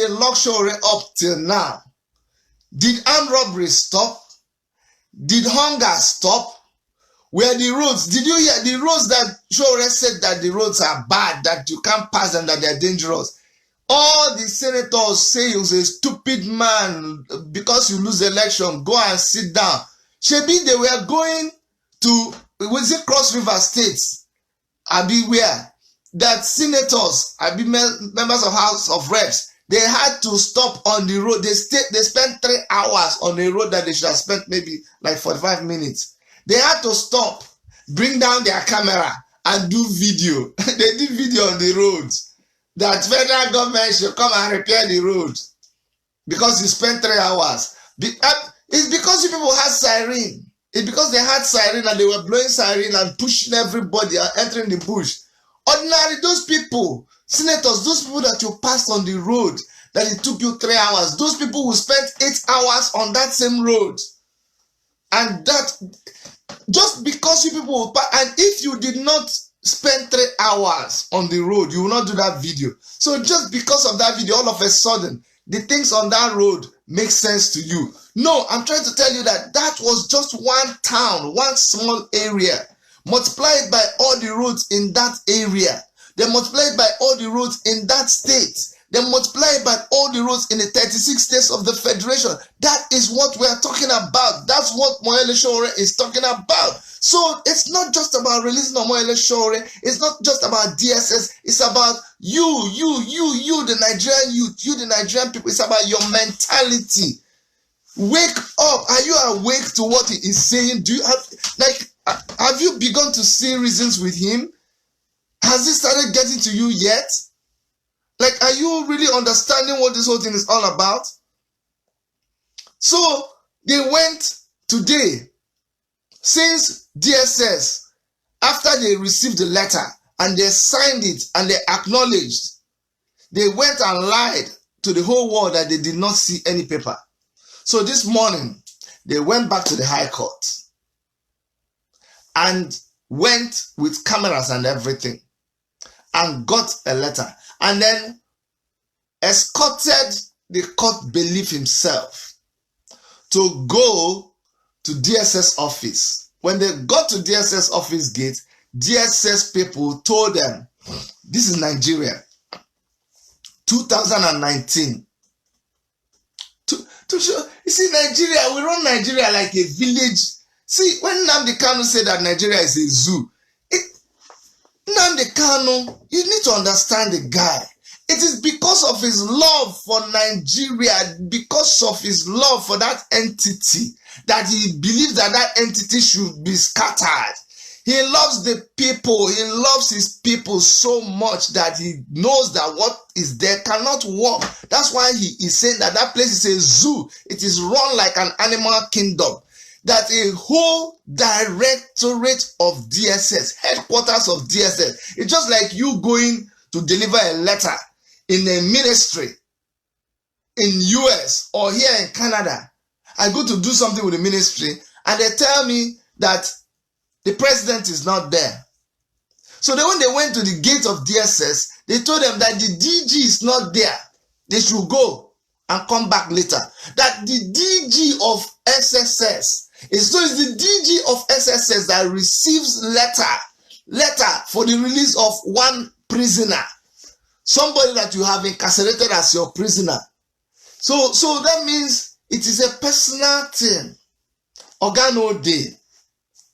they lock Sowore up till now? Did armed robbery stop? Did hunger stop? Where the roads? Did you hear the roads that Sowore said that the roads are bad, that you can't pass them, that they're dangerous? All the senators say you're a stupid man because you lose the election. Go and sit down. Shebi, they were going to, was it Cross River States? Abi where? That senators, Abi members of House of Reps, they had to stop on the road. They spent 3 hours on a road that they should have spent maybe like 45 minutes. They had to stop, bring down their camera and do video. They did video on the roads. That federal government should come and repair the road because you spent 3 hours. It's because you people had siren. It's because they had siren and they were blowing siren and pushing everybody and entering the bush. Ordinary, those people, senators, those people that you passed on the road, that it took you 3 hours, those people who spent 8 hours on that same road. And that, just because you people, and if you did not spend 3 hours on the road, you will not do that video. So just because of that video, all of a sudden, the things on that road make sense to you. No, I'm trying to tell you that that was just one town, one small area, multiplied by all the roads in that area. They multiplied by all the roads in that state. They multiplied by all the roads in the 36 states of the Federation. That is what we are talking about. That's what Omoyele Sowore is talking about. So it's not just about releasing Omoyele Sowore. It's not just about DSS. It's about you, the Nigerian youth, you, the Nigerian people. It's about your mentality. Wake up. Are you awake to what he is saying? Do you have you begun to see reasons with him? Has he started getting to you yet? Like, are you really understanding what this whole thing is all about? So they went today, since DSS, after they received the letter and they signed it and they acknowledged, they went and lied to the whole world that they did not see any paper. So this morning, they went back to the High Court and went with cameras and everything and got a letter. And then escorted the court bailiff himself to go to DSS office. When they got to DSS office gate, DSS people told them, this is Nigeria, 2019. To show, you see, Nigeria, we run Nigeria like a village. See, when Nnamdi Kanu said that Nigeria is a zoo, Nnamdi Kanu, you need to understand the guy. It is because of his love for Nigeria, because of his love for that entity, that he believes that that entity should be scattered. He loves the people. He loves his people so much that he knows that what is there cannot work. That's why he is saying that that place is a zoo. It is run like an animal kingdom. That a whole directorate of DSS, headquarters of DSS, it's just like you going to deliver a letter in a ministry in US or here in Canada. I go to do something with the ministry and they tell me that the president is not there. So then when they went to the gate of DSS, they told them that the DG is not there. They should go and come back later. That the DG of SSS is the DG of SSS that receives letter for the release of one prisoner. Somebody that you have incarcerated as your prisoner. So that means it is a personal thing. Organo Day.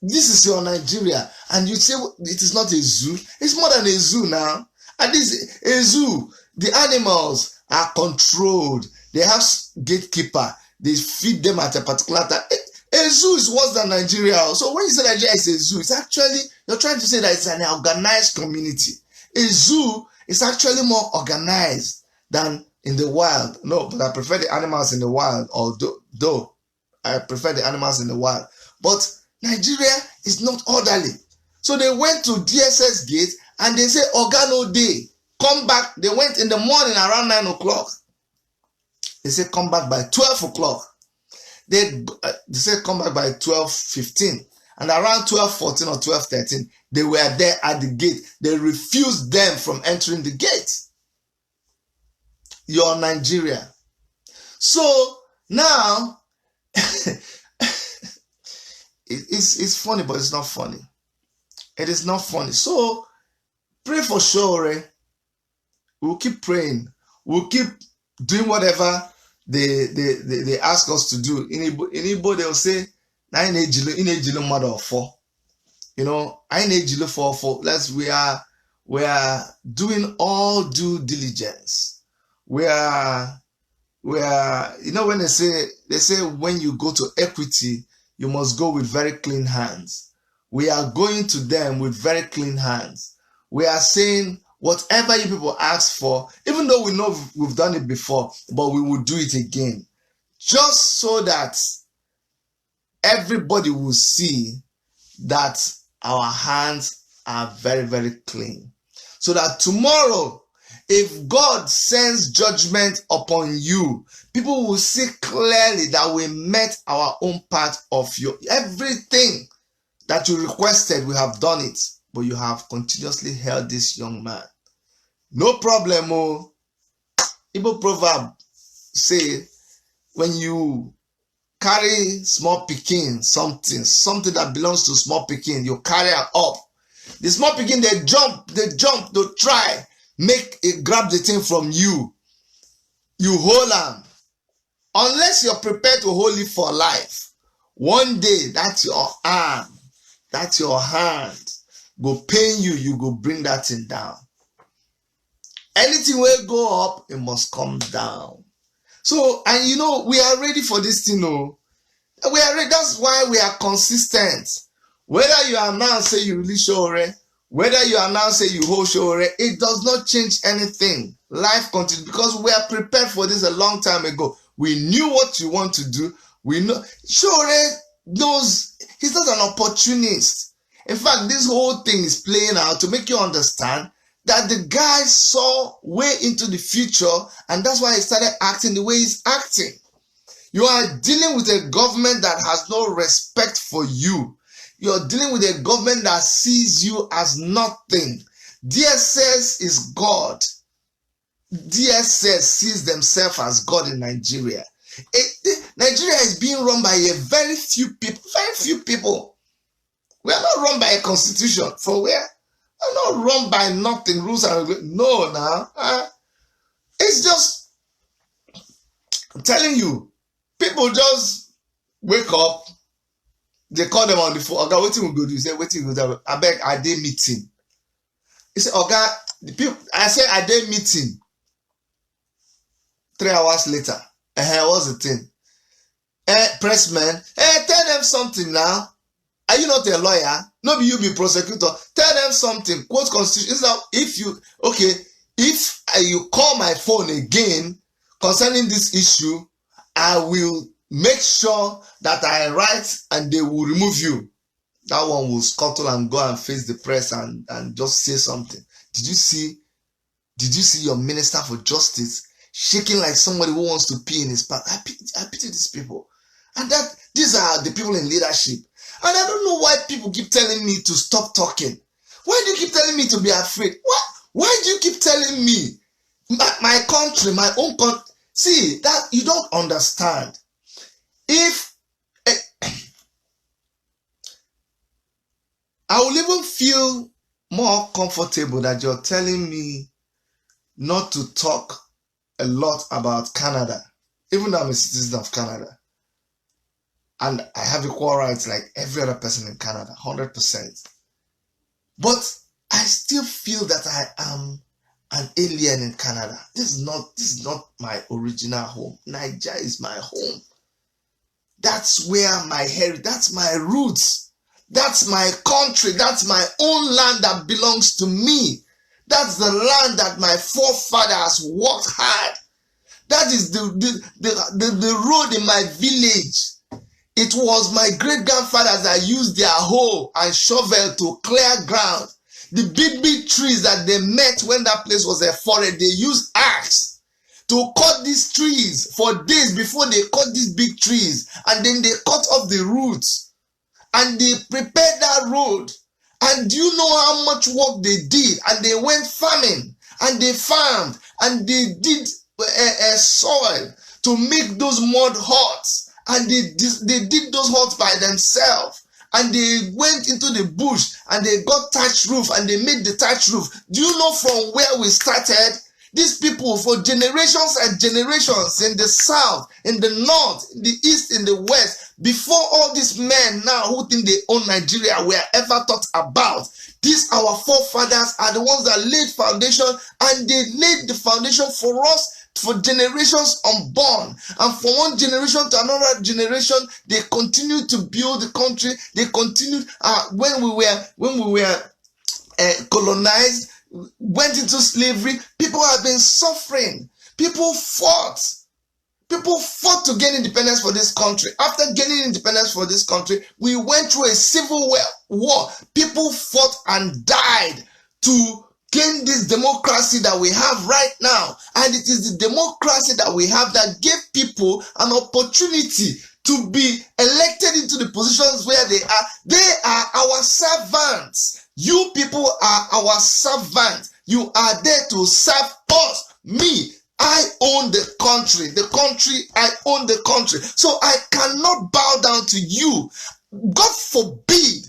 This is your Nigeria. And you say it is not a zoo. It's more than a zoo now. And this is a zoo. The animals are controlled. They have gatekeeper. They feed them at a particular time. A zoo is worse than Nigeria. So when you say Nigeria is a zoo, it's actually, you're trying to say that it's an organized community. A zoo is actually more organized than in the wild. No, but I prefer the animals in the wild, although I prefer the animals in the wild. But Nigeria is not orderly. So they went to DSS gate and they say, Organo Day, come back. They went in the morning around 9 o'clock. They said, come back by 12 o'clock. They said, come back by 12:15. And around 12:14 or 12:13, they were there at the gate. They refused them from entering the gate. your Nigeria. So now, it's funny, but it's not funny. It is not funny. So pray for Sowore. We'll keep praying. We'll keep doing whatever they ask us to do. In Igbo, they'll say, in a mother of four. You know, I need you for we are doing all due diligence. We are, you know, when they say when you go to Equity, you must go with very clean hands. We are going to them with very clean hands. We are saying whatever you people ask for, even though we know we've done it before, but we will do it again. Just so that everybody will see that our hands are very, very clean. So that tomorrow, if God sends judgment upon you, people will see clearly that we met our own part of everything that you requested, we have done it. But you have continuously held this young man. No problem. Oh. Igbo proverb say, when you carry small pikin, something that belongs to small pikin, you carry it up. The small pikin, they jump, they try, grab the thing from you. You hold them. Unless you're prepared to hold it for life, one day, that's your arm, that's your hand, go pain you, you go bring that thing down. Anything will go up, it must come down. So, and you know, we are ready for this thing, no? We are ready. That's why we are consistent. Whether you are now say you release Sowore, whether you are now say you hold Sowore, it does not change anything. Life continues because we are prepared for this a long time ago. We knew what you want to do. We know Sowore knows he's not an opportunist. In fact, this whole thing is playing out to make you understand that the guy saw way into the future, and that's why he started acting the way he's acting. You are dealing with a government that has no respect for you. You're dealing with a government that sees you as nothing. DSS is God. DSS sees themselves as God in Nigeria. Nigeria is being run by a very few people. We are not run by a constitution. For where? We are not run by nothing, rules and regulations. No, now. It's just, I'm telling you, people just wake up, they call them on the phone. Oga, what we go do? You say, what we go do? I beg, are they meeting? He said, Oga, the people, I said, are they meeting? 3 hours later, what's the thing? Pressman, tell them something now. Are you not a lawyer? No, you be prosecutor. Tell them something. Quote constitution. If you call my phone again concerning this issue, I will make sure that I write and they will remove you. That one will scuttle and go and face the press and just say something. Did you see your Minister for Justice shaking like somebody who wants to pee in his pants? I pity these people. And that these are the people in leadership. And I don't know why people keep telling me to stop talking. Why do you keep telling me to be afraid? Why do you keep telling me my country, my own country? See, that you don't understand. If I will even feel more comfortable that you're telling me not to talk a lot about Canada, even though I'm a citizen of Canada. And I have equal rights like every other person in Canada, 100%. But I still feel that I am an alien in Canada. This is not my original home. Nigeria is my home. That's where my heritage, that's my roots. That's my country. That's my own land that belongs to me. That's the land that my forefathers worked hard. That is the road in my village. It was my great-grandfathers that used their hoe and shovel to clear ground. The big trees that they met when that place was a forest, they used axe to cut these trees for days before they cut these big trees. And then they cut off the roots. And they prepared that road. And do you know how much work they did? And they went farming. And they farmed. And they did soil to make those mud huts, and they did those huts by themselves, and they went into the bush and they got thatched roof and they made the thatched roof. Do you know from where we started? These people for generations and generations in the south, in the north, in the east, in the west, before all these men now who think they own Nigeria were ever thought about. These our forefathers are the ones that laid foundation, and they laid the foundation for us for generations unborn, and from one generation to another generation they continue to build the country. They continued when we were colonized, went into slavery. People have been suffering. People fought to gain independence for this country. After gaining independence for this country, we went through a civil war. People fought and died to gain this democracy that we have right now. And it is the democracy that we have that gave people an opportunity to be elected into the positions where they are. They are our servants. You people are our servants. You are there to serve us. Me, I own the country. The country, I own the country. So I cannot bow down to you. God forbid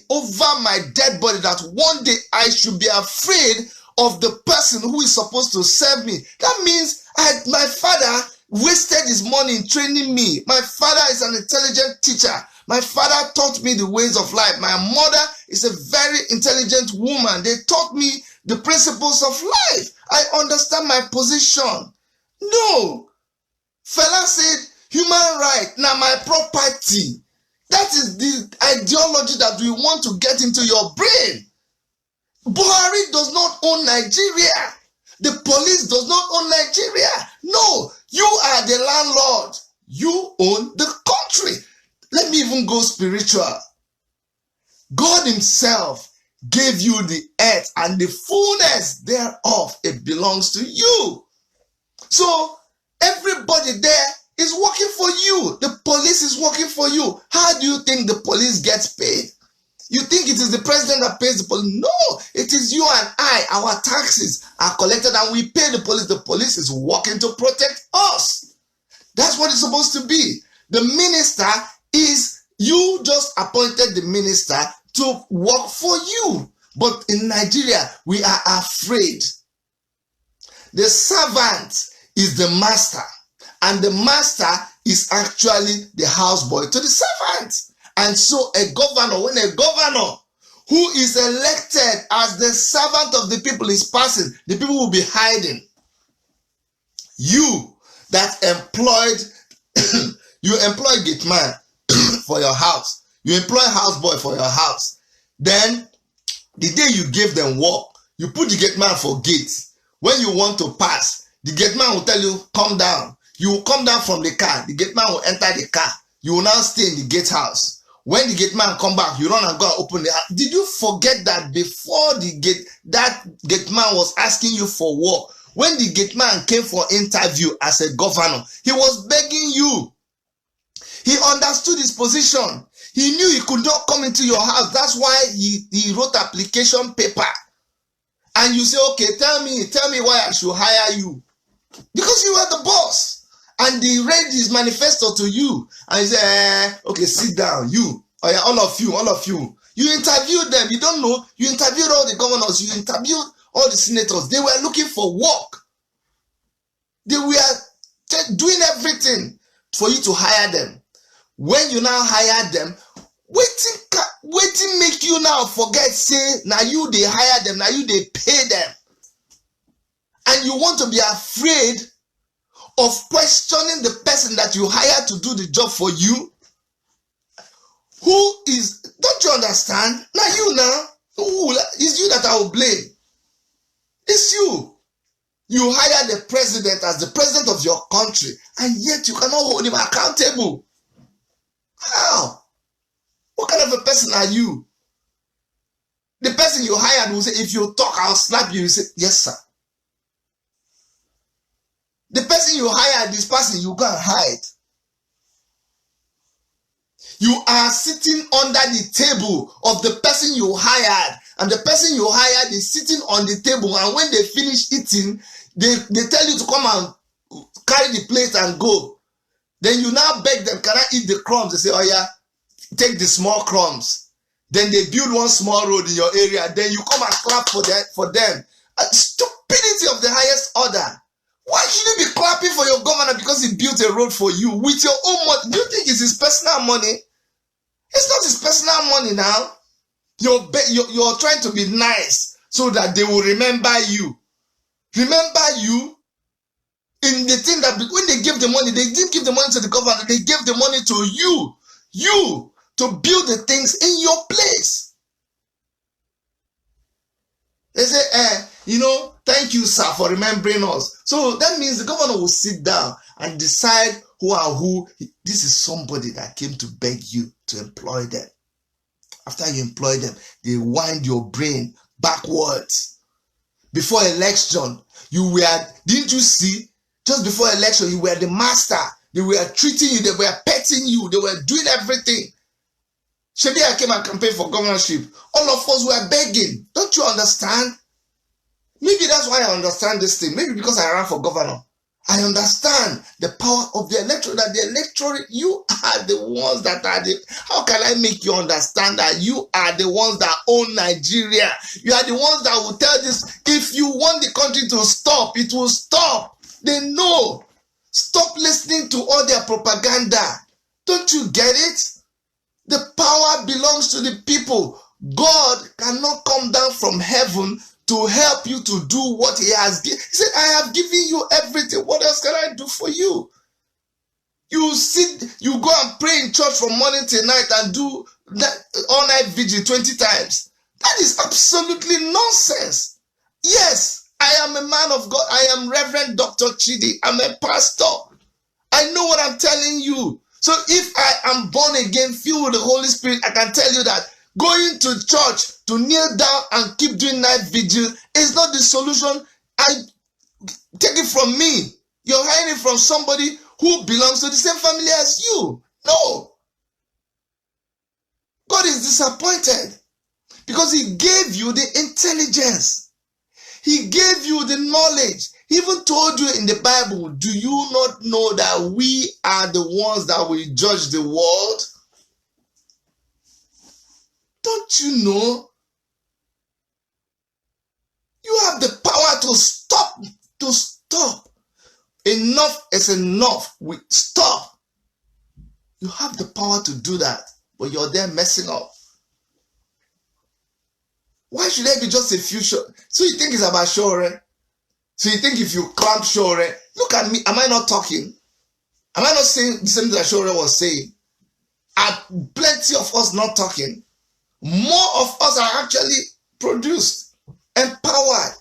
over my dead body that one day I should be afraid of the person who is supposed to serve me. That means my father wasted his money in training me. My father is an intelligent teacher. My father taught me the ways of life. My mother is a very intelligent woman. They taught me the principles of life. I understand my position. No. Fella said, human right, now my property. That is the ideology that we want to get into your brain. Buhari does not own Nigeria. The police does not own Nigeria. No, you are the landlord. You own the country. Let me even go spiritual. God himself gave you the earth and the fullness thereof. It belongs to you. So everybody there is working for you. The police is working for you. How do you think the police gets paid? You think it is the president that pays the police? No, it is you and I. Our taxes are collected and we pay the police. The police is working to protect us. That's what it's supposed to be. The minister is, you just appointed the minister to work for you. But in Nigeria, we are afraid. The servant is the master, and the master is actually the houseboy to the servant. And so a governor, when a governor who is elected as the servant of the people is passing, the people will be hiding. You that employed, you employ gate man for your house. You employ houseboy for your house. Then the day you give them work, you put the gate man for gate. When you want to pass, the gate man will tell you, come down. You will come down from the car. The gate man will enter the car. You will now stay in the gate house. When the gate man come back, you run and go and open the house. Did you forget that before that gate man was asking you for work? When the gate man came for interview as a governor, he was begging you. He understood his position. He knew he could not come into your house. That's why he wrote application paper. And you say, okay, tell me why I should hire you. Because you are the boss. And he read his manifesto to you. And he said, okay, sit down. You, oh yeah, all of you. You interviewed them. You don't know. You interviewed all the governors. You interviewed all the senators. They were looking for work. They were doing everything for you to hire them. When you now hire them, waiting make you now forget, say, now you they hire them, now you they pay them. And you want to be afraid of questioning the person that you hire to do the job for you. Don't you understand? Now you it's you that I will blame. It's you. You hire the president as the president of your country, and yet you cannot hold him accountable. How? What kind of a person are you? The person you hired will say, if you talk, I'll slap you. You say, yes, sir. The person you hired, this person, you go and hide. You are sitting under the table of the person you hired, and the person you hired is sitting on the table, and when they finish eating, they tell you to come and carry the plate and go. Then you now beg them, can I eat the crumbs? They say, oh yeah, take the small crumbs. Then they build one small road in your area. Then you come and clap for them. Stupidity of the highest order. Why should you be clapping for your governor because he built a road for you with your own money? Do you think it's his personal money? It's not his personal money now. You're trying to be nice so that they will remember you. Remember you in the thing that when they gave the money, they didn't give the money to the governor. They gave the money to you. You to build the things in your place. They say, thank you, sir, for remembering us. So that means the governor will sit down and decide who and who. This is somebody that came to beg you to employ them. After you employ them, they wind your brain backwards. Before election, didn't you see? Just before election, you were the master. They were treating you, they were petting you, they were doing everything. Shebi, I came and campaigned for governorship. All of us were begging. Don't you understand? Maybe that's why I understand this thing. Maybe because I ran for governor. I understand the power of the electorate, that the electorate, you are the ones that are how can I make you understand that you are the ones that own Nigeria? You are the ones that will tell this, if you want the country to stop, it will stop. They know. Stop listening to all their propaganda. Don't you get it? The power belongs to the people. God cannot come down from heaven to help you to do what he has given. He said, I have given you everything. What else can I do for you? You go and pray in church from morning till night and do that all-night vigil 20 times. That is absolutely nonsense. Yes, I am a man of God. I am Reverend Dr. Chidi. I'm a pastor. I know what I'm telling you. So if I am born again, filled with the Holy Spirit, I can tell you that going to church to kneel down and keep doing night vigil is not the solution. Take it from me. You're hiding it from somebody who belongs to the same family as you. No. God is disappointed because he gave you the intelligence. He gave you the knowledge. He even told you in the Bible, do you not know that we are the ones that will judge the world? Don't you know? You have the power to stop. Enough is enough. Stop. You have the power to do that, but you're there messing up. Why should there be just a few shows? So you think it's about Shore? So you think if you clamp Shore, look at me, am I not talking? Am I not saying the same thing that Shore was saying? Are plenty of us not talking? More of us are actually produced, empowered.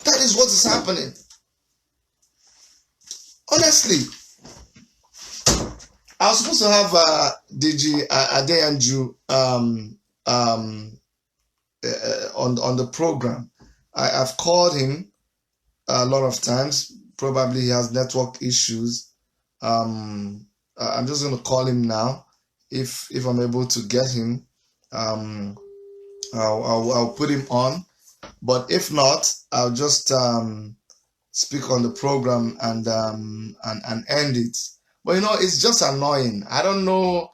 That is what is happening. Honestly, I was supposed to have Deji Adeyanju on the program. I've called him a lot of times. Probably he has network issues. I'm just going to call him now. If I'm able to get him, I'll put him on. But if not, I'll just speak on the program and end it. But it's just annoying. I don't know.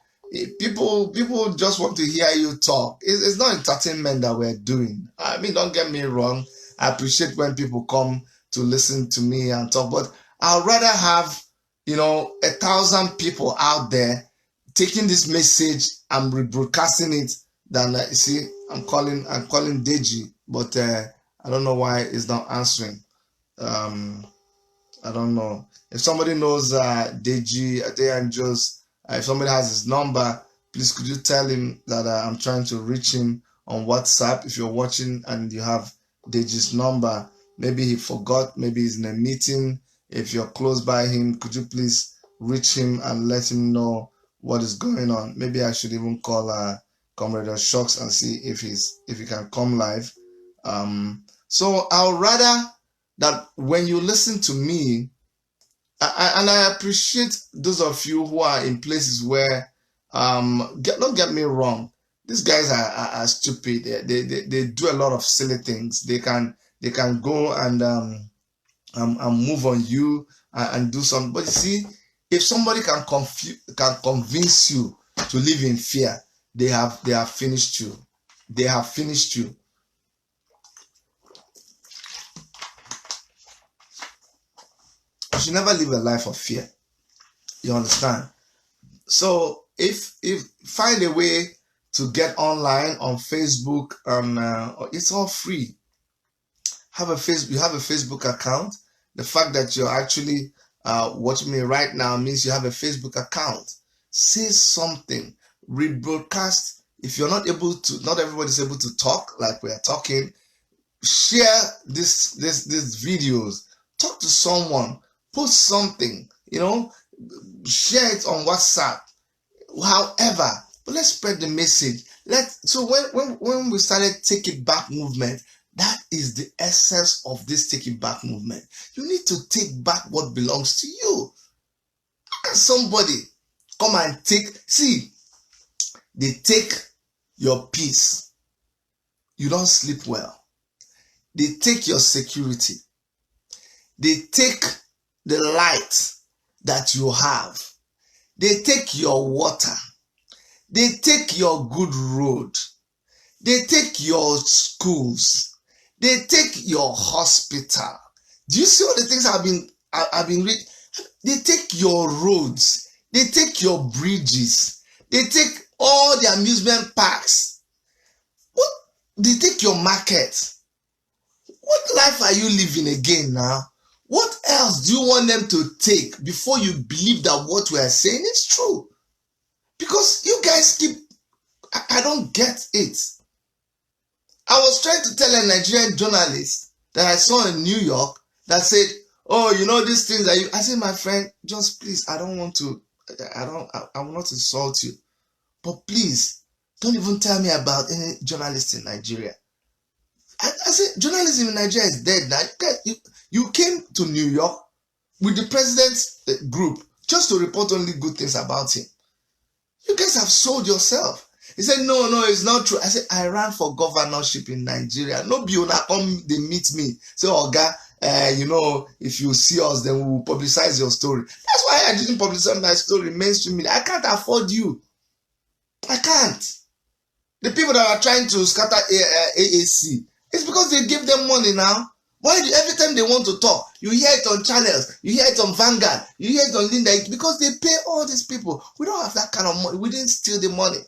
People just want to hear you talk. It's not entertainment that we're doing. I mean, don't get me wrong. I appreciate when people come to listen to me and talk, but I'd rather have 1,000 people out there taking this message and rebroadcasting it than I'm calling Deji, but I don't know why it's not answering. I don't know. If somebody knows Deji Adeyanju's, if somebody has his number, please could you tell him that I'm trying to reach him on WhatsApp. If you're watching and you have Deji's number, maybe he forgot, maybe he's in a meeting. If you're close by him, could you please reach him and let him know what is going on? Maybe I should even call Comrade Shocks and see if he can come live. So I'll rather that when you listen to me, and I appreciate those of you who are in places where, don't get me wrong, these guys are stupid. They do a lot of silly things. They can they can go and move on you and do something. But you see, if somebody can convince you to live in fear, they have finished you. They have finished you. You should never live a life of fear. You understand? So if find a way to get online on Facebook, it's all free. You have a Facebook account. The fact that you're actually watching me right now means you have a Facebook account. Say something, rebroadcast. If you're not everybody's able to talk like we are talking. Share this videos. Talk to someone. Post something. Share it on WhatsApp. However, but let's spread the message. So when we started Take It Back movement, that is the essence of this Take It Back movement. You need to take back what belongs to you. How can somebody come and they take your peace. You don't sleep well. They take your security. They take the light that you have. They take your water. They take your good road. They take your schools. They take your hospital. Do you see all the things I've been reading? They take your roads. They take your bridges. They take all the amusement parks. What? They take your market. What life are you living again now? What else do you want them to take before you believe that what we are saying is true? Because you guys I don't get it. I was trying to tell a Nigerian journalist that I saw in New York that said, oh, these things that I said, my friend, just please, I will not insult you. But please, don't even tell me about any journalist in Nigeria. I said, journalism in Nigeria is dead now. You came to New York with the president's group just to report only good things about him. You guys have sold yourself. He said, no, it's not true. I said, I ran for governorship in Nigeria. No Biona come, they meet me. Say, Oga, if you see us, then we will publicize your story. That's why I didn't publicize my story mainstream media. I can't afford you. I can't. The people that are trying to scatter AAC, it's because they give them money now. Why every time they want to talk, you hear it on channels, you hear it on Vanguard, you hear it on Linda, because they pay all these people. We don't have that kind of money. We didn't steal the money.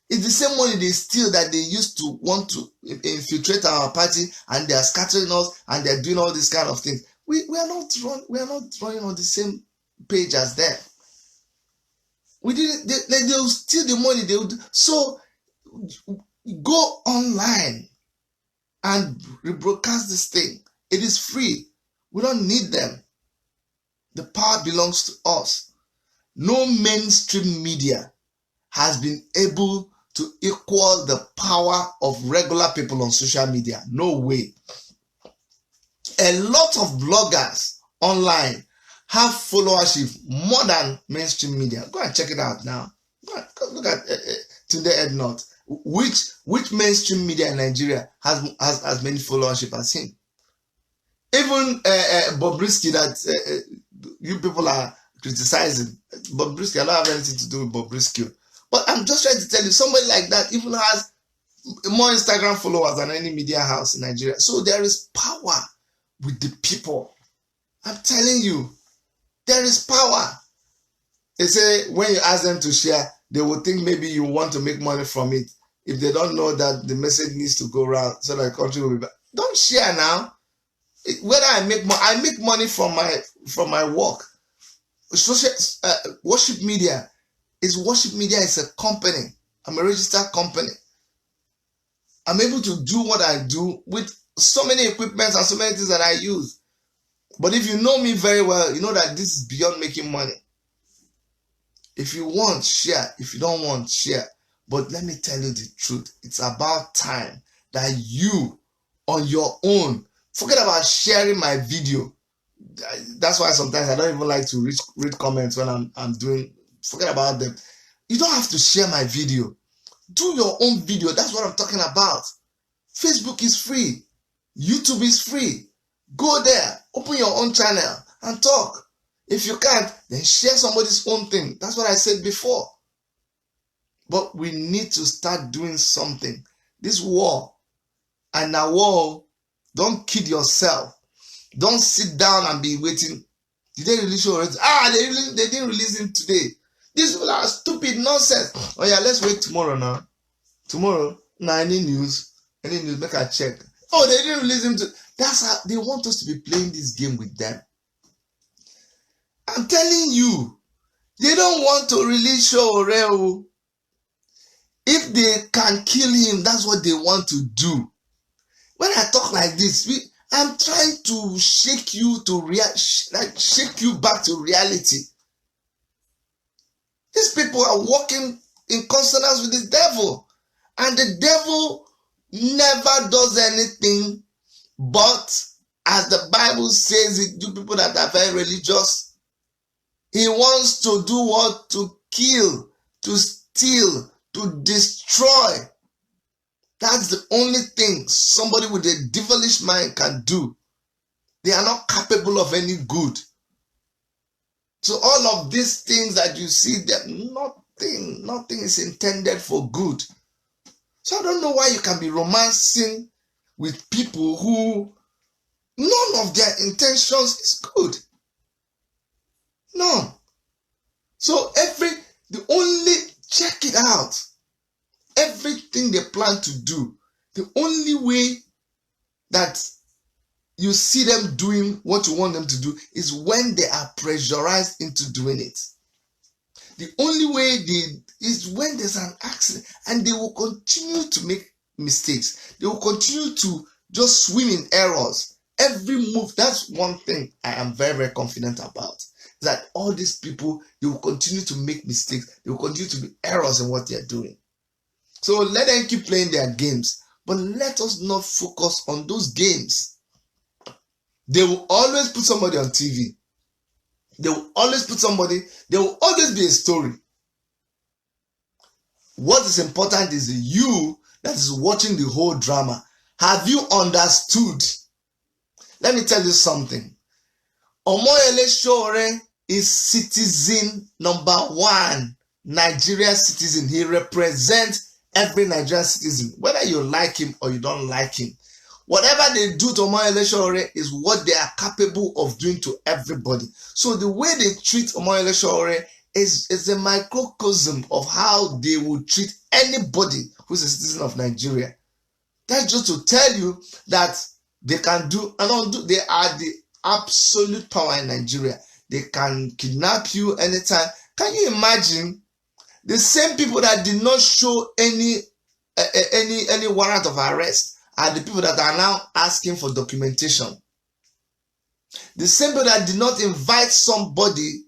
It's the same money they steal that they used to want to infiltrate our party, and they are scattering us, and they are doing all these kind of things. We are not running on the same page as them. We didn't. They'll steal the money. So go online and rebroadcast this thing. It is free. We don't need them. The power belongs to us. No mainstream media has been able to equal the power of regular people on social media. No way. A lot of bloggers online have followership more than mainstream media. Go and check it out now. Go look at Tunde Ednut. Which mainstream media in Nigeria has many followership as him? Even Bobrisky that you people are criticizing. Bobrisky, I don't have anything to do with Bobrisky. But I'm just trying to tell you, somebody like that even has more Instagram followers than any media house in Nigeria. So there is power with the people. I'm telling you, there is power. They say when you ask them to share, they will think maybe you want to make money from it. If they don't know that the message needs to go around so that the country will be back. Don't share now. Whether I make money from my work. Worship Media is a company. I'm a registered company. I'm able to do what I do with so many equipments and so many things that I use. But if you know me very well, you know that this is beyond making money. If you want, share. If you don't want, share. But let me tell you the truth. It's about time that you, on your own, forget about sharing my video. That's why sometimes I don't even like to read comments when I'm doing. Forget about them. You don't have to share my video. Do your own video. That's what I'm talking about. Facebook is free. YouTube is free. Go there, open your own channel and talk. If you can't, then share somebody's own thing. That's what I said before. But we need to start doing something. This war, and a war, don't kid yourself. Don't sit down and be waiting. Did they release your already? They didn't release him today. These people are stupid nonsense. Oh yeah, let's wait tomorrow now. Tomorrow, any news, make a check. Oh, they didn't release him. That's how they want us to be playing this game with them. I'm telling you, they don't want to release Sowore. If they can kill him, that's what they want to do. When I talk like this, I'm trying to shake you to shake you back to reality. These people are walking in consonance with the devil, and the devil never does anything but, as the Bible says it, do people that are very religious. He wants to do what? To kill, to steal, to destroy. That's the only thing somebody with a devilish mind can do. They are not capable of any good. So all of these things that you see, that nothing is intended for good. So I don't know why you can be romancing with people who none of their intentions is good. None. So check it out. Everything they plan to do, the only way that you see them doing what you want them to do is when they are pressurized into doing it. The only way is when there's an accident, and they will continue to make mistakes. They will continue to just swim in errors. Every move, that's one thing I am very, very confident about. That all these people, they will continue to make mistakes. They will continue to be errors in what they are doing. So let them keep playing their games, but let us not focus on those games. They will always put somebody on TV. They will always put somebody. There will always be a story. What is important is you that is watching the whole drama. Have you understood? Let me tell you something. Omoyele Sowore is citizen number 1. Nigerian citizen. He represents every Nigerian citizen, whether you like him or you don't like him. Whatever they do to Omoyele Sowore is what they are capable of doing to everybody. So the way they treat Omoyele Sowore is a microcosm of how they will treat anybody who's a citizen of Nigeria. That's just to tell you that they can do and undo. They are the absolute power in Nigeria. They can kidnap you anytime. Can you imagine? The same people that did not show any warrant of arrest are the people that are now asking for documentation. The same people that did not invite somebody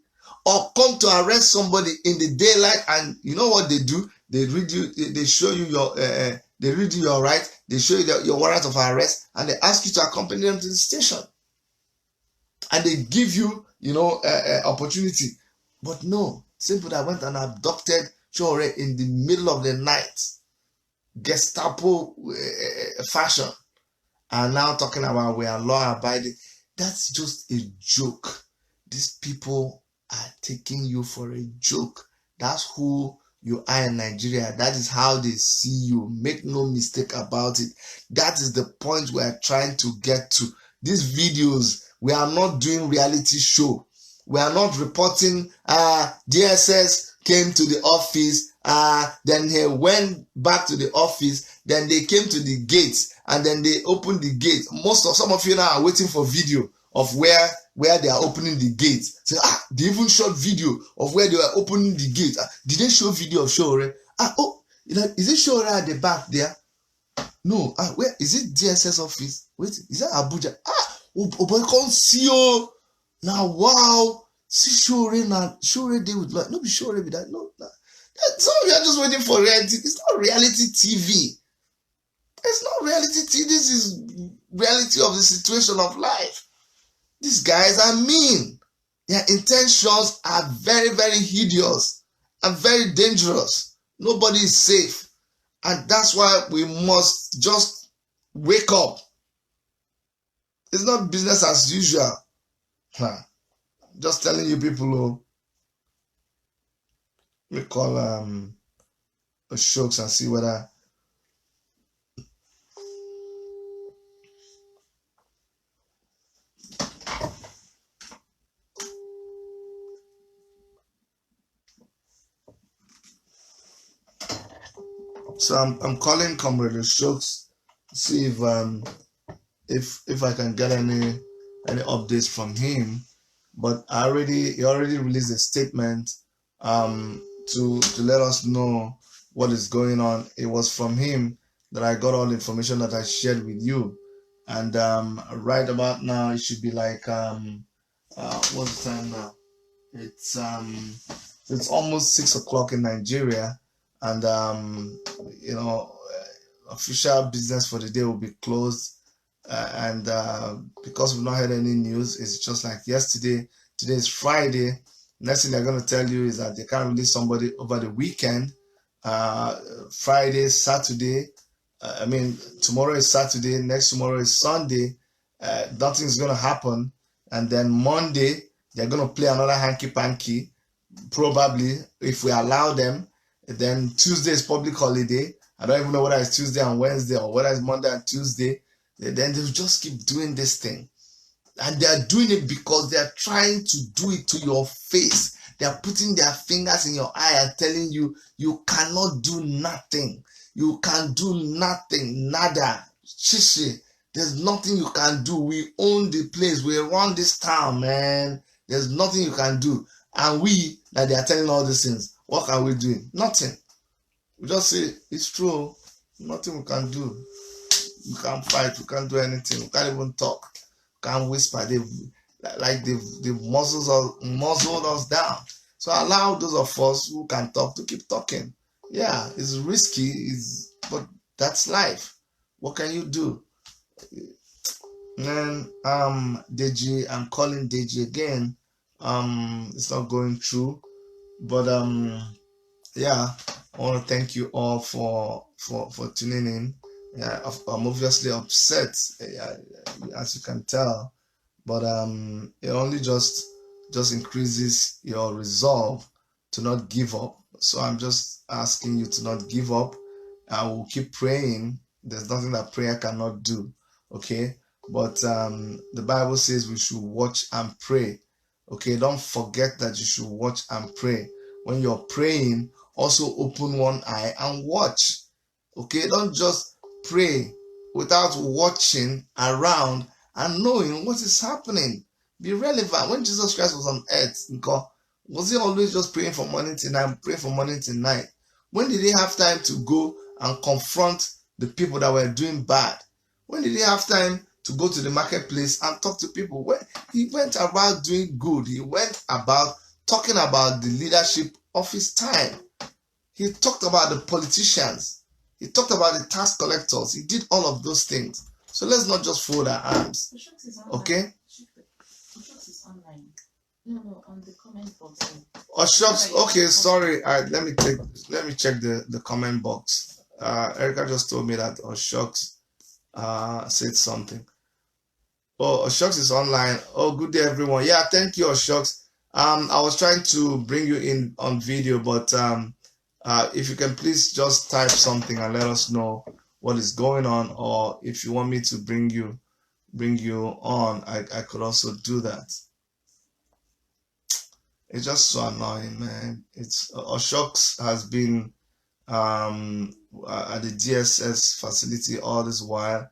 or come to arrest somebody in the daylight, and you know what they do? They read you. They show you your. They read you your right. They show you your warrant of arrest, and they ask you to accompany them to the station. And they give you, opportunity. But no. Simple that went and abducted Sowore in the middle of the night, Gestapo fashion, and now talking about we are law abiding. That's just a joke. These people are taking you for a joke. That's who you are in Nigeria. That is how they see you. Make no mistake about it. That is the point we are trying to get to. These videos, we are not doing reality show. We are not reporting DSS came to the office, then he went back to the office, then they came to the gates, and then they opened the gate. Some of you now are waiting for video of where they are opening the gates. Say, they even shot video of where they were opening the gate. Did they show video of Sowore? Is it Sowore at the back there? No. Where is it? DSS office? Wait, is that Abuja? Oh boy, can't see you. Now, wow, see Sowore now. Sowore they would like, no be Sowore be that. No. Some of you are just waiting for reality. It's not reality TV. It's not reality TV. This is reality of the situation of life. These guys are mean. Their intentions are very, very hideous and very dangerous. Nobody is safe. And that's why we must just wake up. It's not business as usual. Just telling you people who we call Oshokz and see whether so I'm calling Comrade Oshokz, see if I can get any updates from him. But he already released a statement to let us know what is going on. It was from him that I got all the information that I shared with you. And right about now it should be like what's the time now? It's almost 6 o'clock in Nigeria, and official business for the day will be closed. And because we've not heard any news, it's just like yesterday. Today is Friday. Next thing they're going to tell you is that they can't release somebody over the weekend. Friday, Saturday. Tomorrow is Saturday. Next tomorrow is Sunday. Nothing's going to happen. And then Monday, they're going to play another hanky-panky. Probably, if we allow them. Then Tuesday is public holiday. I don't even know whether it's Tuesday and Wednesday or whether it's Monday and Tuesday. Then they'll just keep doing this thing. And they're doing it because they're trying to do it to your face. They're putting their fingers in your eye and telling you, you cannot do nothing. You can do nothing. Nada. Shishi. There's nothing you can do. We own the place. We run this town, man. There's nothing you can do. And that they are telling all these things, what are we doing? Nothing. We just say, it's true. Nothing we can do. We can't fight. We can't do anything. We can't even talk. We can't whisper. They've muzzled us down. So allow those of us who can talk to keep talking. Yeah, it's risky, but that's life. What can you do? And Deji, I'm calling Deji again. It's not going through. But yeah, I want to thank you all for tuning in. Yeah, I'm obviously upset, as you can tell, but it only just increases your resolve to not give up. So I'm just asking you to not give up. I will keep praying. There's nothing that prayer cannot do. Okay, but the Bible says we should watch and pray. Okay, don't forget that you should watch and pray. When you're praying, also open one eye and watch. Okay, don't just pray without watching around and knowing what is happening. Be relevant. When Jesus Christ was on earth, was he always just praying from morning to night, praying from morning to night? When did he have time to go and confront the people that were doing bad? When did he have time to go to the marketplace and talk to people? When he went about doing good, he went about talking about the leadership of his time. He talked about the politicians. He talked about the tax collectors. He did all of those things. So let's not just fold our arms. Okay? Oshokz is online. No, on the comment box. Oshokz, okay, sorry. All right, let me check the comment box. Erica just told me that Oshokz said something. Oh, Oshokz is online. Oh, good day, everyone. Yeah, thank you, Oshokz. I was trying to bring you in on video, but if you can please just type something and let us know what is going on, or if you want me to bring you on, I could also do that. It's just so annoying, man. Oshokz has been at the DSS facility all this while.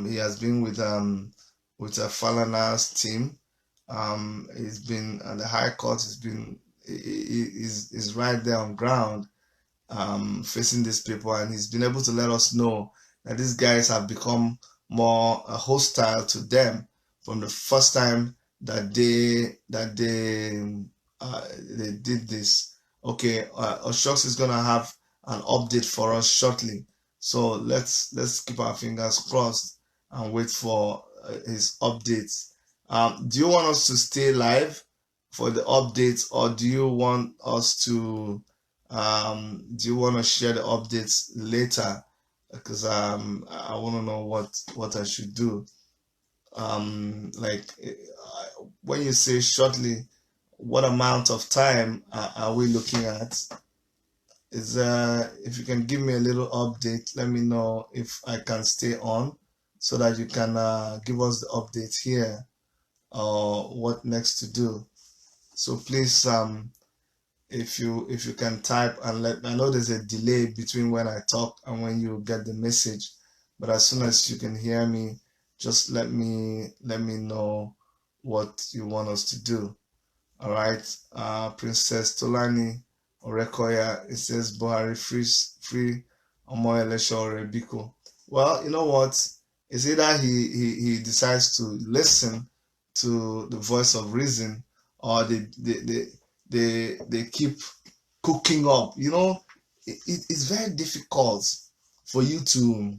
He has been with Falana's team. He's been at the High Court. He's right there on ground, facing these people, and he's been able to let us know that these guys have become more hostile to them from the first time that they did this. Okay, Oshokz is gonna have an update for us shortly, so let's keep our fingers crossed and wait for his updates. Do you want us to stay live for the updates, or do you want us to share the updates later? Because I want to know what I should do. like when you say shortly, what amount of time are we looking at? Is if you can give me a little update, let me know if I can stay on so that you can give us the update here or what next to do. So please, if you can type and let, I know there's a delay between when I talk and when you get the message, but as soon as you can hear me, just let me know what you want us to do. All right, Princess Tolani Orekoya, it says Buhari free Omoyele Sowore Biko. Well, you know what? It's either he decides to listen to the voice of reason, or they keep cooking up. You know, it's very difficult for you to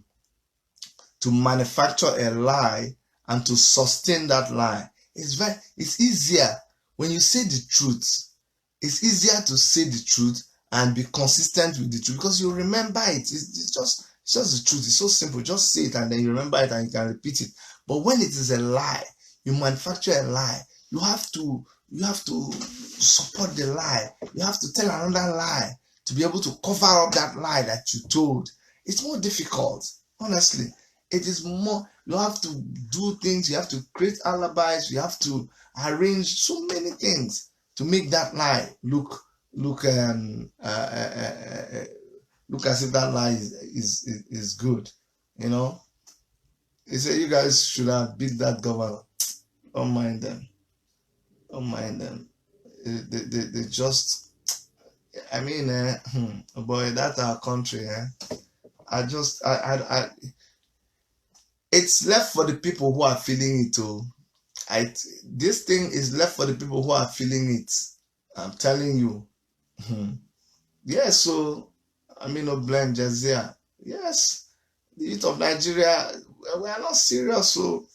manufacture a lie and to sustain that lie. It's easier when you say the truth. It's easier to say the truth and be consistent with the truth because you remember it. It's just the truth. It's so simple. Just say it and then you remember it and you can repeat it. But when it is a lie, you manufacture a lie. You have to support the lie. You have to tell another lie to be able to cover up that lie that you told. It's more difficult, honestly. It is more, you have to do things, you have to create alibis, you have to arrange so many things to make that lie look as if that lie is good. You know, he said you guys should have beat that governor. Don't mind them. Don't mind them. They just, I mean, boy, that's our country. It's left for the people who are feeling it. This thing is left for the people who are feeling it. I'm telling you. Yes, so I mean, no blame Jazia. Yes, the youth of Nigeria, we are not serious. So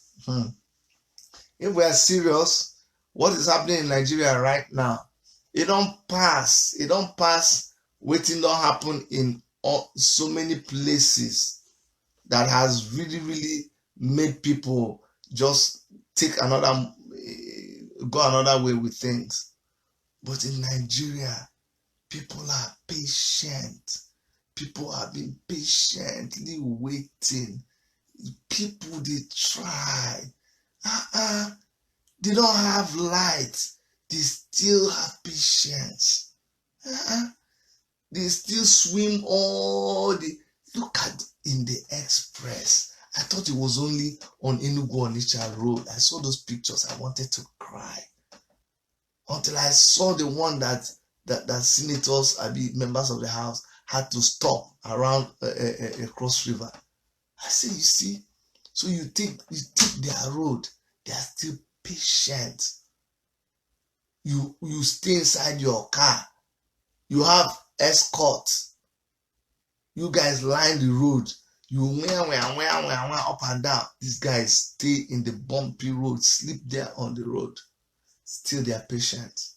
if we are serious, what is happening in Nigeria right now? It don't pass. It don't pass. Waiting don't happen in so many places that has really made people just go another way with things. But in Nigeria, people are patient. People have been patiently waiting. People, they try. They don't have light. They still have patience. They still swim all the... Look at in the express. I thought it was only on Enugu-Onitsha Road. I saw those pictures. I wanted to cry. Until I saw the one that senators, members of the House, had to stop around a cross river. I say, you see, so you take their road. They are still patient. You stay inside your car. You have escort. You guys line the road. You up and down. These guys stay in the bumpy road, sleep there on the road. Still they are patient.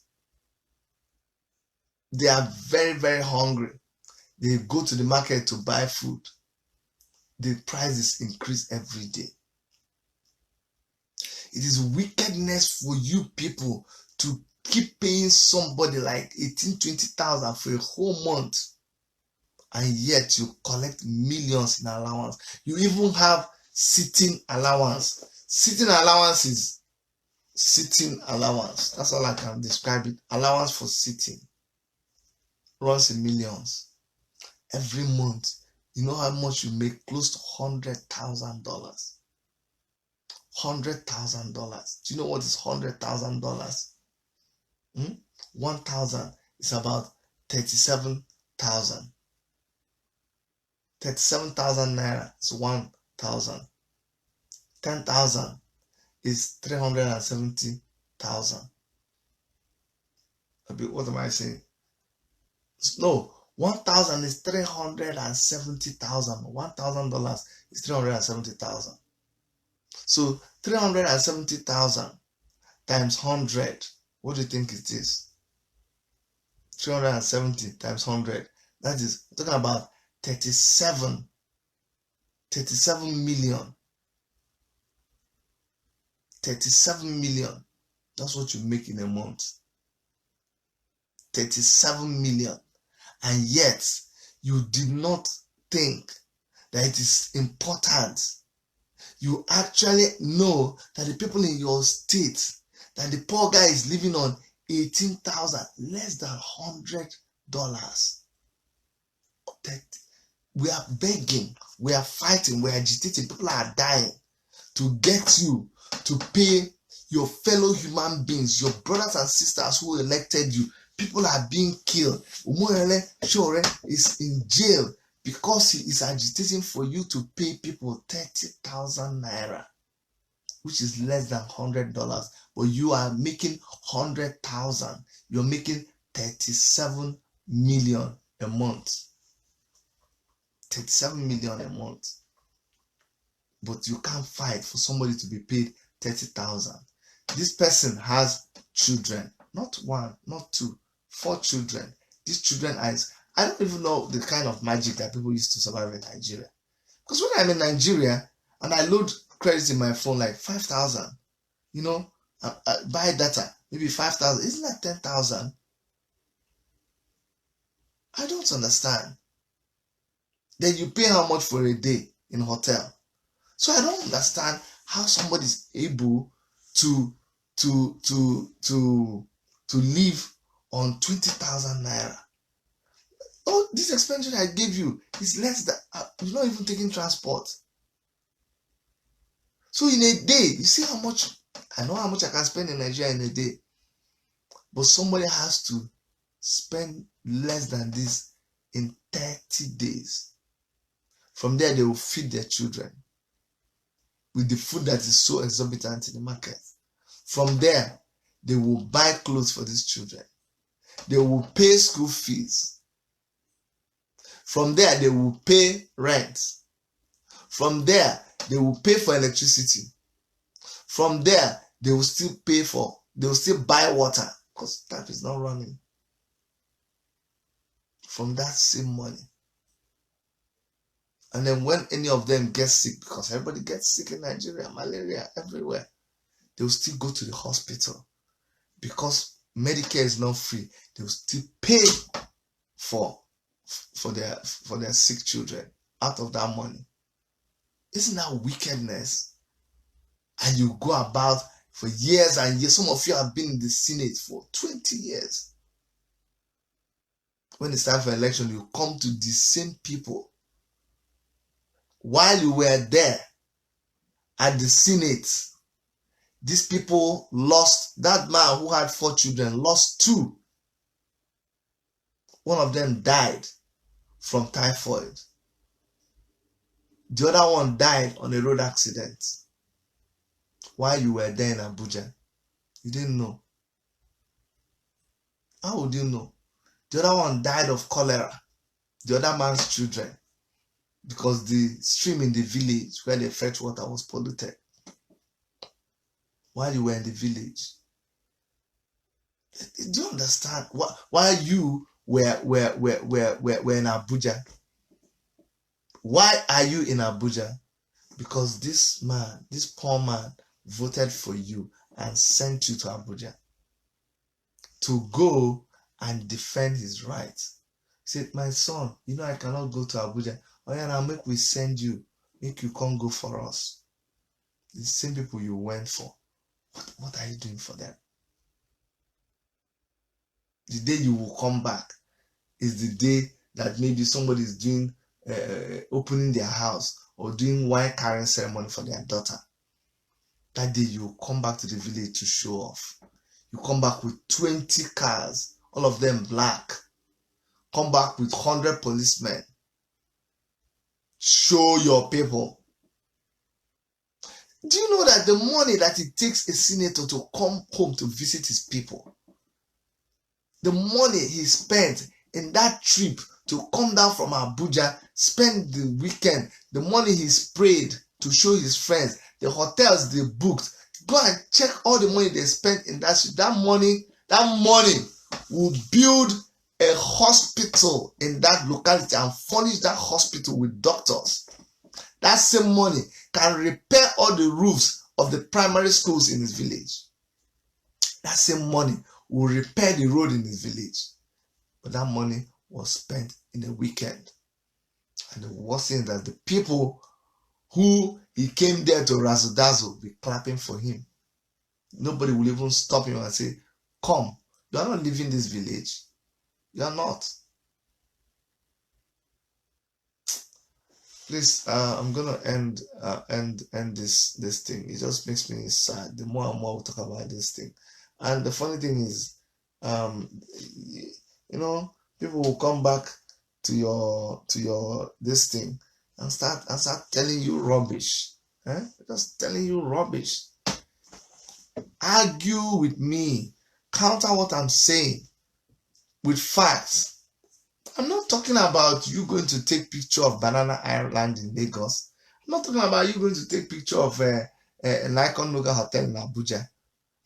They are very, very hungry. They go to the market to buy food. The prices increase every day. It is wickedness for you people to keep paying somebody like 18,000-20,000 for a whole month, and yet you collect millions in allowance. You even have sitting allowance. Sitting allowance is sitting allowance. That's all I can describe it. Allowance for sitting runs in millions every month. You know how much you make? Close to $100,000. $100,000. Do you know what is $100,000? 1,000 is about 37,000. 37,000 naira is 1,000. 10,000 is 370,000. What am I saying? No, 1,000 is 370,000. $1,000 is 370,000. So 370,000 times 100. What do you think it is? 370 times 100. That is, we're talking about 37 million. 37 million. That's what you make in a month. 37 million. And yet, you did not think that it is important. You actually know that the people in your state, that the poor guy is living on 18,000, less than $100. That we are begging, we are fighting, we are agitating, people are dying to get you to pay your fellow human beings, your brothers and sisters who elected you. People are being killed. Umoyele Sowore is in jail because he is agitating for you to pay people 30,000 naira, which is less than $100. But you are making 100,000. You're making 37 million a month. 37 million a month. But you can't fight for somebody to be paid 30,000. This person has children, not one, not two, 4 children. These children I don't even know the kind of magic that people used to survive in Nigeria. Because when I'm in Nigeria and I load credits in my phone like 5,000, you know, I buy data, maybe 5,000, isn't that 10,000? I don't understand. Then you pay how much for a day in a hotel? So I don't understand how somebody is able to live on 20,000 naira. Oh, this expenditure I gave you is less than, you're not even taking transport. So in a day, you see how much, I know how much I can spend in Nigeria in a day. But somebody has to spend less than this in 30 days. From there, they will feed their children with the food that is so exorbitant in the market. From there, they will buy clothes for these children. They will pay school fees. From there, they will pay rent. From there, they will pay for electricity. From there, they will still buy water because tap is not running. From that same money. And then when any of them gets sick, because everybody gets sick in Nigeria, malaria everywhere, they will still go to the hospital. Because Medicare is not free, they will still pay for their sick children out of that money. Isn't that wickedness? And you go about for years and years. Some of you have been in the Senate for 20 years. When it's time for election, you come to the same people. While you were there at the Senate, these people lost, that man who had 4 children lost 2. One of them died from typhoid. The other one died on a road accident. While you were there in Abuja, you didn't know. How would you know? The other one died of cholera. The other man's children. Because the stream in the village where they fetch water was polluted. While you were in the village. Do you understand? Why you were in Abuja? Why are you in Abuja? Because this man, this poor man, voted for you and sent you to Abuja to go and defend his rights. He said, my son, you know I cannot go to Abuja. Oh yeah, now make we send you. Make you come go for us. The same people you went for. What are you doing for them? The day you will come back is the day that maybe somebody is doing opening their house or doing wine carrying ceremony for their daughter. That day you will come back to the village to show off. You come back with 20 cars, all of them black. Come back with 100 policemen. Show your people. Do you know that the money that it takes a senator to come home to visit his people, the money he spent in that trip to come down from Abuja, spend the weekend, the money he sprayed to show his friends, the hotels they booked, go and check all the money they spent in that trip. That money will build a hospital in that locality and furnish that hospital with doctors. That same money can repair all the roofs of the primary schools in his village. That same money will repair the road in his village. But that money was spent in a weekend. And the worst thing is that the people who he came there to razzle-dazzle be clapping for him. Nobody will even stop him and say, come, you are not leaving this village. You are not. Please, I'm gonna end this thing. It just makes me sad. The more and more we talk about this thing, and the funny thing is, you know, people will come back to your this thing and start telling you rubbish. Just telling you rubbish. Argue with me, counter what I'm saying with facts. I'm not talking about you going to take picture of Banana Island in Lagos. I'm not talking about you going to take picture of Nikon Noga Hotel in Abuja.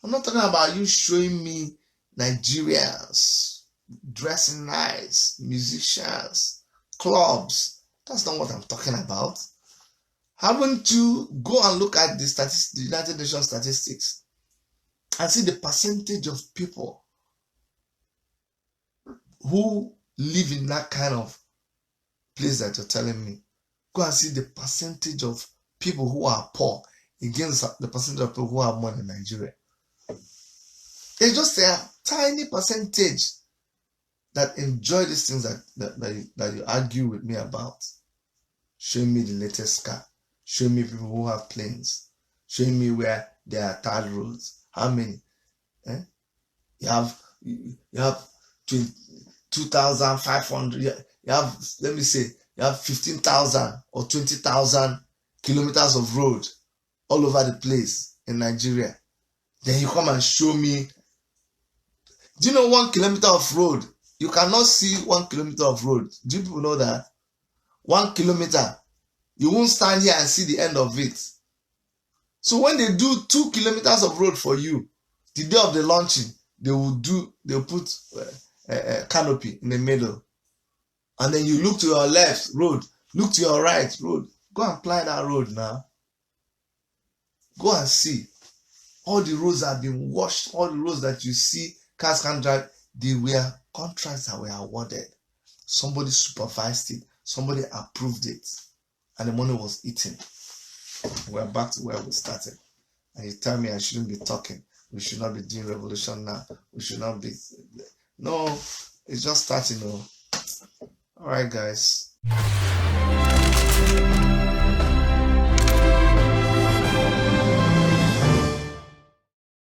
I'm not talking about you showing me Nigerians dressing nice, musicians, clubs. That's not what I'm talking about. Haven't you go and look at the United Nations statistics and see the percentage of people who live in that kind of place that you're telling me? Go and see the percentage of people who are poor against the percentage of people who have money in Nigeria. It's just a tiny percentage that enjoy these things that you argue with me about. Showing me the latest car. Showing me people who have planes. Showing me where there are tarred roads. How many? You have 2,500. You have, let me say, you have 15,000 or 20,000 kilometers of road all over the place in Nigeria. Then you come and show me. Do you know 1 kilometer of road? You cannot see 1 kilometer of road. Do you people know that? 1 kilometer. You won't stand here and see the end of it. So when they do 2 kilometers of road for you, the day of the launching, they'll put a canopy in the middle. And then you look to your left, road. Look to your right, road. Go and apply that road now. Go and see. All the roads have been washed. All the roads that you see cars can drive, they were contracts that were awarded. Somebody supervised it. Somebody approved it. And the money was eaten. We're back to where we started. And you tell me I shouldn't be talking. We should not be doing revolution now. We should not be... No, it's just starting. All right, guys.